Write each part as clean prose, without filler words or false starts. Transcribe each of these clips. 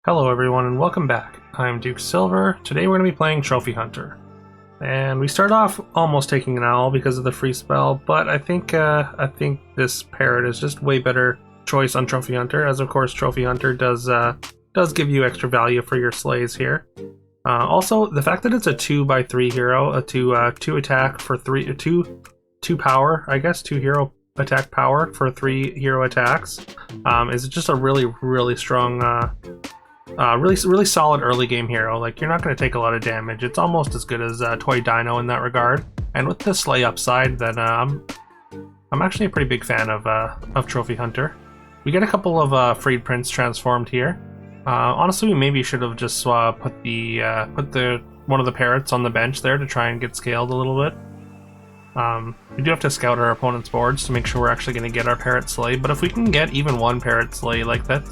Hello everyone and welcome back. I'm Duke Silver. Today we're going to be playing Trophy Hunter. And we start off almost taking an owl because of the free spell, but I think this parrot is just way better choice on Trophy Hunter, as of course Trophy Hunter does give you extra value for your slays here. Also, the fact that it's a 2x3 hero, a 2 attack for 2 power, I guess 2 hero attack power for 3 hero attacks, is just a really strong really solid early game hero. Like, you're not going to take a lot of damage. It's almost as good as Toy Dino in that regard. And with the slay upside, then I'm actually a pretty big fan of Trophy Hunter. We get a couple of Freed Prince transformed here. Honestly, we maybe should have just put one of the parrots on the bench there to try and get scaled a little bit. We do have to scout our opponent's boards to make sure we're actually going to get our parrot slay, but if we can get even one parrot slay, like that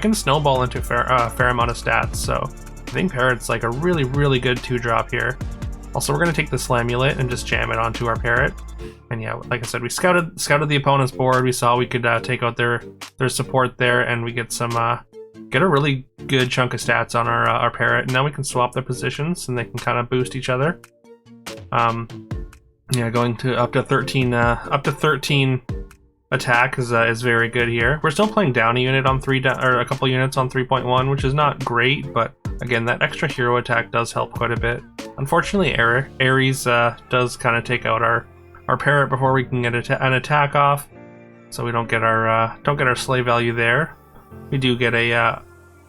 can snowball into a fair amount of stats, so I think parrot's like a really good 2-drop here. Also, we're going to take this Slamulet and just jam it onto our parrot. And yeah, like I said, we scouted the opponent's board. We saw we could take out their support there, and we get a really good chunk of stats on our parrot. And now we can swap their positions, and they can kind of boost each other. Yeah, going to up to 13 attack is very good here. We're still playing down a unit on a couple units on 3.1, which is not great, but again, that extra hero attack does help quite a bit. Unfortunately, Ares does kind of take out our parrot before we can get an attack off, so we don't get our slay value there. We do get an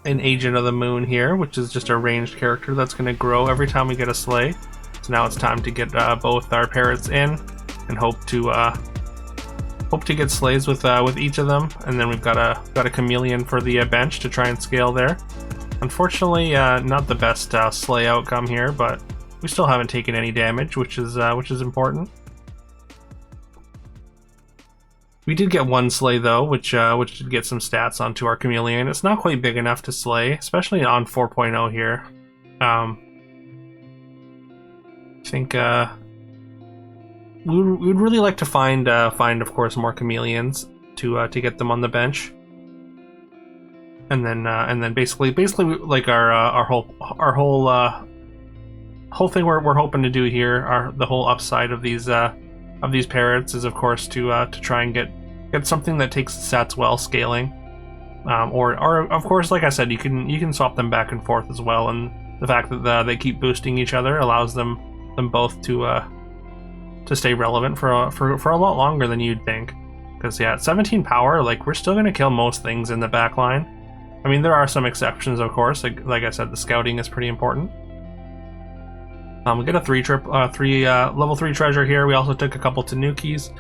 Agent of the Moon here, which is just a ranged character that's going to grow every time we get a slay. So now it's time to get both our parrots in and hope to get slays with each of them, and then we've got a chameleon for the bench to try and scale there. Unfortunately, not the best slay outcome here, but we still haven't taken any damage, which is important. We did get one slay though, which did get some stats onto our chameleon. It's not quite big enough to slay, especially on 4.0 here. I think we would really like to find of course more chameleons to get them on the bench, and then basically like our whole thing we're hoping to do here, the whole upside of these parrots is of course to try and get something that takes the stats well scaling, or of course, like I said, you can swap them back and forth as well, and the fact that they keep boosting each other allows them both to stay relevant for a lot longer than you'd think. Because yeah, at 17 power, like, we're still going to kill most things in the back line. I mean, there are some exceptions, of course. Like I said, the scouting is pretty important. We get a level 3 treasure here. We also took a couple Tanukis.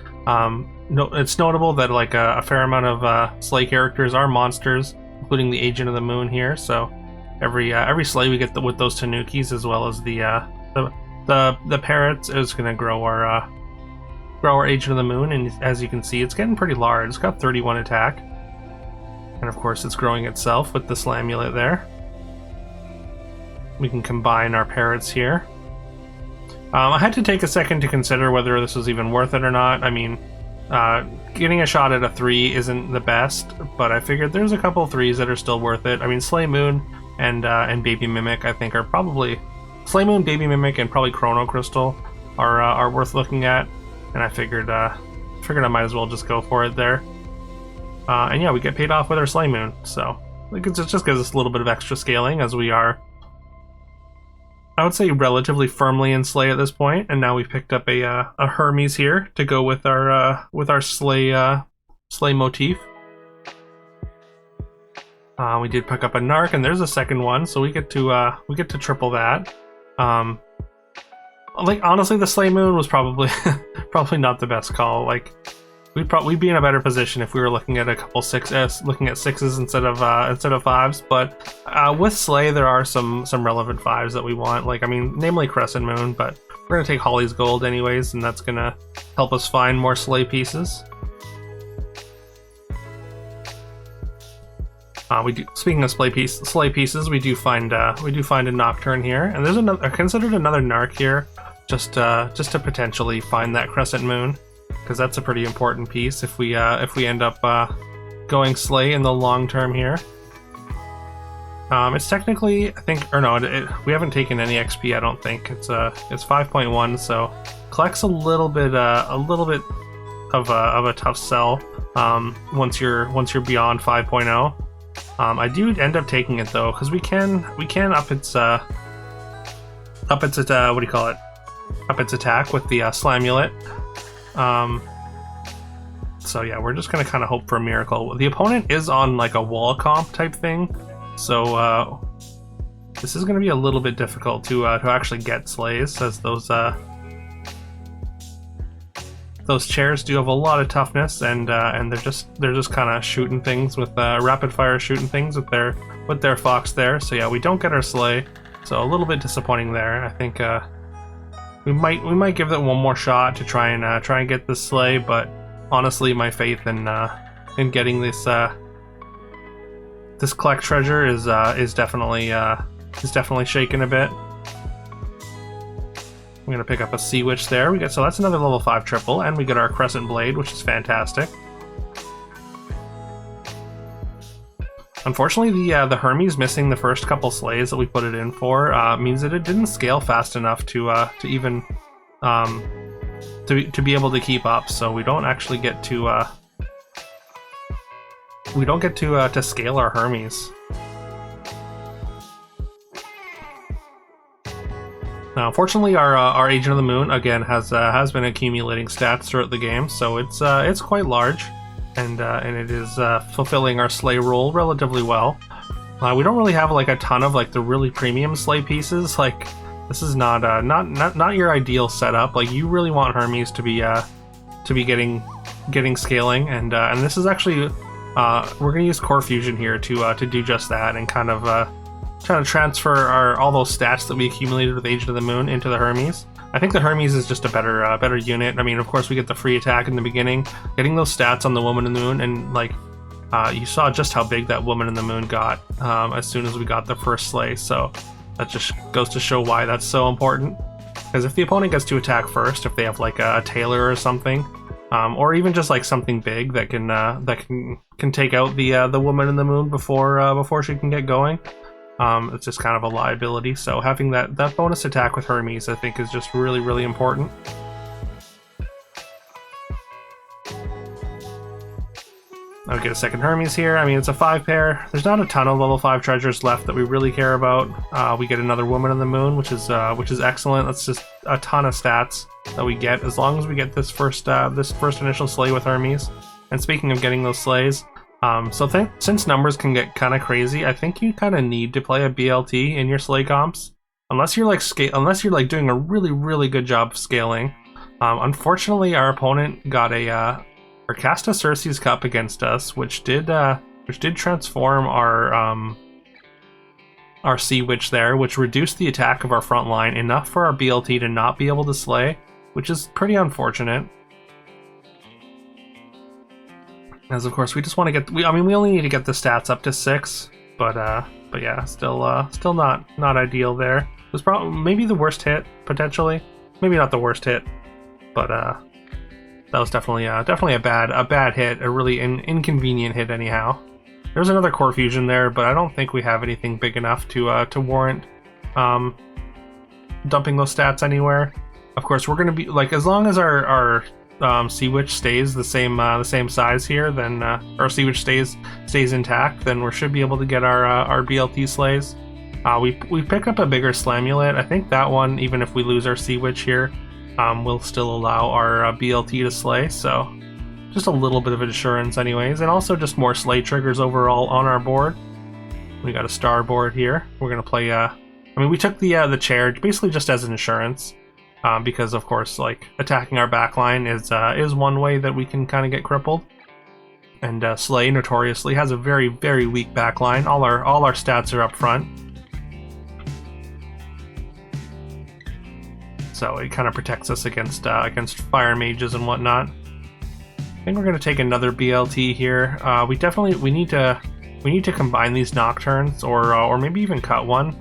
It's notable that like a fair amount of slay characters are monsters, including the Agent of the Moon here. So every slay we get with those Tanukis, as well as the parrots, is going to grow our Agent of the Moon, and as you can see, it's getting pretty large. It's got 31 attack, and of course it's growing itself with the Slamulet there. We can combine our parrots here. I had to take a second to consider whether this was even worth it or not. I mean, getting a shot at a 3 isn't the best, but I figured there's a couple 3s that are still worth it. I mean, Slay Moon and Baby Mimic, I think, are probably Slay Moon, Baby Mimic, and probably Chrono Crystal are worth looking at, and I figured I might as well just go for it there. And yeah, we get paid off with our Slay Moon, so it just gives us a little bit of extra scaling, as we are, I would say, relatively firmly in Slay at this point. And now we've picked up a Hermes here to go with our Slay motif. We did pick up a Narc, and there's a second one, so we get to triple that. Like, honestly, the Slay Moon was probably not the best call. Like, we'd be in a better position if we were looking at a couple looking at 6s instead of 5s. But with Slay, there are some relevant 5s that we want. Like, I mean, namely Crescent Moon, but we're gonna take Holly's Gold anyways, and that's gonna help us find more Slay pieces. Speaking of slay pieces, we do find a Nocturne here, and there's considered another Narc here, just to potentially find that Crescent Moon, because that's a pretty important piece if we end up going Slay in the long term here. It's technically, I think, or no, we haven't taken any XP. I don't think it's 5.1, so collects a little bit of a tough sell once you're beyond 5.0. I do end up taking it though, because we can up its what do you call it? Up its attack with the Slamulet. So yeah, we're just gonna kind of hope for a miracle. The opponent is on like a wall comp type thing, so this is gonna be a little bit difficult to actually get slays, as those chairs do have a lot of toughness, and they're just kind of shooting things with rapid fire shooting things with their fox there. So yeah, we don't get our slay, so a little bit disappointing there. I think we might give it one more shot to try and get this slay, but honestly, my faith in getting this collect treasure is definitely shaken a bit. I'm gonna pick up a Sea Witch there. So that's another level 5 triple, and we get our Crescent Blade, which is fantastic. Unfortunately, the Hermes missing the first couple slays that we put it in for means that it didn't scale fast enough to even to be able to keep up. So we don't actually get to scale our Hermes. Now, unfortunately, our Agent of the Moon again has been accumulating stats throughout the game, so it's quite large, and it is fulfilling our slay role relatively well. We don't really have like a ton of like the really premium slay pieces. Like, this is not your ideal setup. Like, you really want Hermes to be getting scaling, and this is actually we're gonna use Core Fusion here to do just that, and kind of trying to transfer all those stats that we accumulated with Agent of the Moon into the Hermes. I think the Hermes is just a better unit. I mean, of course, we get the free attack in the beginning, getting those stats on the Woman in the Moon, and like you saw just how big that Woman in the Moon got as soon as we got the first slay. So that just goes to show why that's so important. Because if the opponent gets to attack first, if they have like a Tailor or something, or even just like something big that can take out the Woman in the Moon before she can get going. It's just kind of a liability, so having that bonus attack with Hermes, I think, is just really, really important. I'll get a second Hermes here. I mean, it's a 5 pair. There's not a ton of level 5 treasures left that we really care about. We get another Woman in the Moon, which is excellent. That's just a ton of stats that we get as long as we get this first initial slay with Hermes. And speaking of getting those slays, since numbers can get kind of crazy, I think you kind of need to play a BLT in your slay comps, unless you're like doing a really, really good job of scaling. Unfortunately, our opponent got or cast a Circe's Cup against us, which did transform our Sea Witch there, which reduced the attack of our front line enough for our BLT to not be able to slay, which is pretty unfortunate. As of course, we just want to get. We only need to get the stats up to 6, but yeah, still not ideal there. It was probably maybe the worst hit potentially, maybe not the worst hit, but that was definitely a bad hit, a really inconvenient hit anyhow. There's another Core Fusion there, but I don't think we have anything big enough to warrant dumping those stats anywhere. Of course, we're gonna be like, as long as our Sea Witch stays the same size here, then our Sea Witch stays intact, then we should be able to get our BLT slays. We pick up a bigger Slamulet. I think that one, even if we lose our Sea Witch here, will still allow our BLT to slay. So just a little bit of insurance, anyways, and also just more slay triggers overall on our board. We got a star board here. We're gonna play. We took the chair basically just as an insurance. Because of course, like, attacking our backline is one way that we can kind of get crippled, and Slay notoriously has a very, very weak backline. All our stats are up front, so it kind of protects us against fire mages and whatnot. I think we're gonna take another BLT here. We need to combine these Nocturnes, or maybe even cut one.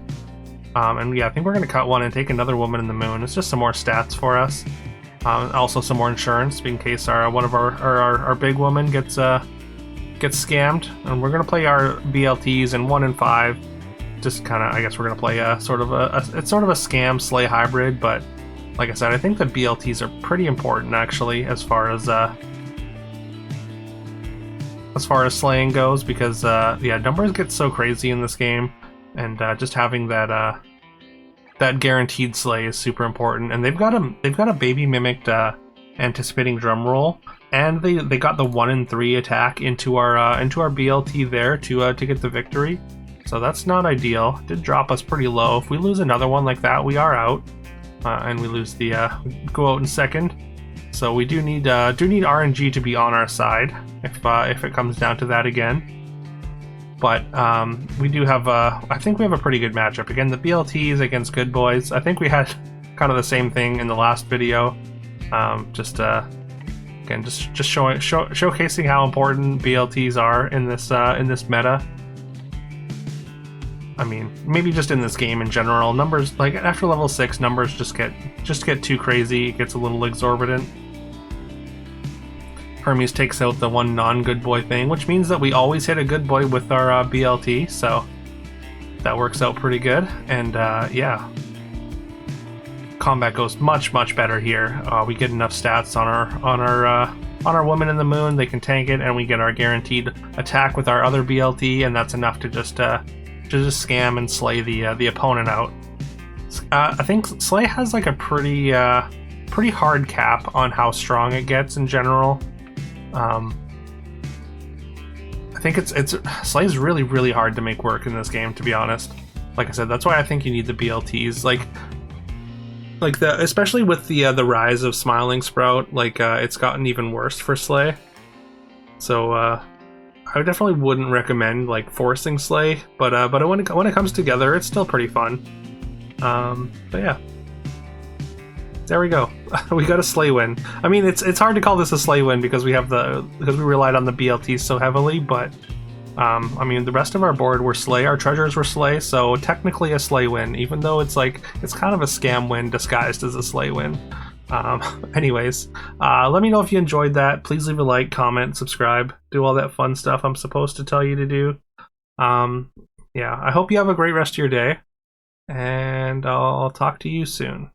And yeah, I think we're going to cut one and take another Woman in the Moon. It's just some more stats for us. Also some more insurance in case one of our big woman gets scammed. And we're going to play our BLTs in 1 and 5. just kind of, I guess we're gonna play a sort of it's sort of a scam Slay hybrid, but like I said, I think the BLTs are pretty important actually as far as slaying goes, because yeah, numbers get so crazy in this game, and just having that that guaranteed slay is super important. And they've got a baby mimicked anticipating drum roll, and they got the 1 in 3 attack into our BLT there to get the victory. So that's not ideal. It did drop us pretty low. If we lose another one like that, we are out, and we lose the go out in second. So we do need RNG to be on our side if it comes down to that again. But we do have I think we have a pretty good matchup. Again, the BLTs against good boys. I think we had kind of the same thing in the last video. Again, just showcasing how important BLTs are in this meta. I mean, maybe just in this game in general. Numbers, like after level 6, numbers just get too crazy. It gets a little exorbitant. Hermes takes out the one non-good boy thing, which means that we always hit a good boy with our BLT, so that works out pretty good. And yeah, combat goes much better here. We get enough stats on our woman in the moon. They can tank it, and we get our guaranteed attack with our other BLT, and that's enough to just scam and slay the opponent out. I think Slay has like a pretty hard cap on how strong it gets in general. I think Slay's really hard to make work in this game, to be honest. Like I said, that's why I think you need the BLTs. Like especially with the rise of Smiling Sprout, like it's gotten even worse for Slay. So I definitely wouldn't recommend like forcing Slay, but when it comes together, it's still pretty fun. But yeah. There we go. We got a Slay win. I mean, it's hard to call this a Slay win because we relied on the BLT so heavily, but I mean, the rest of our board were Slay, our treasures were Slay, so technically a Slay win, even though it's kind of a scam win disguised as a Slay win. Anyways, let me know if you enjoyed that. Please leave a like, comment, subscribe, do all that fun stuff I'm supposed to tell you to do. Yeah, I hope you have a great rest of your day, and I'll talk to you soon.